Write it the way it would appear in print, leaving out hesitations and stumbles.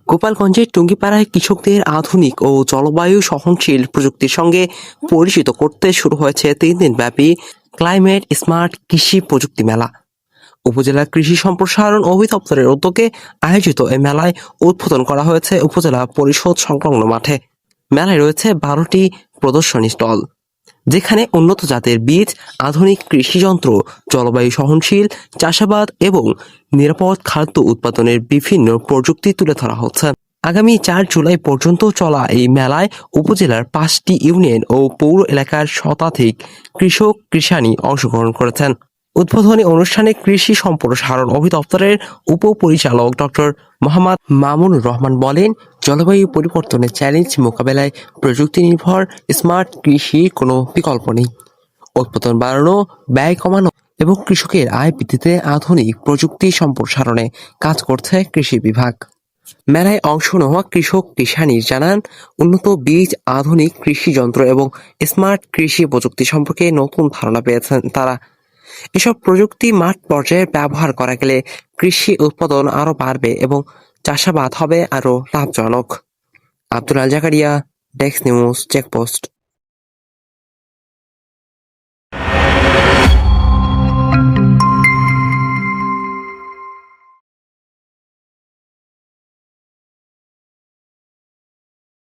গোপালগঞ্জের টুঙ্গিপাড়ায় কৃষকদের আধুনিক ও জলবায়ু সহনশীল প্রযুক্তির সঙ্গে পরিচিত করতে শুরু হয়েছে 3 দিন ব্যাপী ক্লাইমেট স্মার্ট কৃষি প্রযুক্তি মেলা। উপজেলা কৃষি সম্প্রসারণ অধিদপ্তরের উদ্যোগে আয়োজিত এই মেলায় উদ্বোধন করা হয়েছে উপজেলা পরিষদ সংলগ্ন মাঠে। মেলায় রয়েছে 12টি প্রদর্শনী স্টল, যেখানে উন্নত জাতের বীজ, আধুনিক কৃষি যন্ত্র, জলবায়ু সহনশীল চাষাবাদ এবং নিরাপদ খাদ্য উৎপাদনের বিভিন্ন প্রযুক্তি তুলে ধরা হচ্ছে। আগামী 4 জুলাই পর্যন্ত চলা এই মেলায় উপজেলার 5টি ইউনিয়ন ও পৌর এলাকার শতাধিক কৃষক কৃষানি অংশগ্রহণ করেছেন। উদ্বোধনী অনুষ্ঠানে কৃষি সম্প্রসারণ অধিদপ্তরের উপপরিচালক ডক্টর মোহাম্মদ মামুনুর রহমান বলেন, জলবায়ু পরিবর্তনের চ্যালেঞ্জ মোকাবেলায় প্রযুক্তি নির্ভর স্মার্ট কৃষির কোনো বিকল্প নেই। উৎপাদন বাড়ানো, ব্যয় কমানো এবং কৃষকের আয় বৃদ্ধিতে আধুনিক প্রযুক্তি সম্প্রসারণে কাজ করছে কৃষি বিভাগ। মেলায় অংশ নেওয়া কৃষক কৃষানি জানান, উন্নত বীজ, আধুনিক কৃষি যন্ত্র এবং স্মার্ট কৃষি প্রযুক্তি সম্পর্কে নতুন ধারণা পেয়েছেন তারা। এসব প্রযুক্তি মাঠ পর্যায়ে ব্যবহার করা গেলে কৃষি উৎপাদন আরো বাড়বে এবং চাষাবাদ হবে আরো লাভজনক। আব্দুল আল জাকারিয়া, ডেস্ক নিউজ, চেকপোস্ট।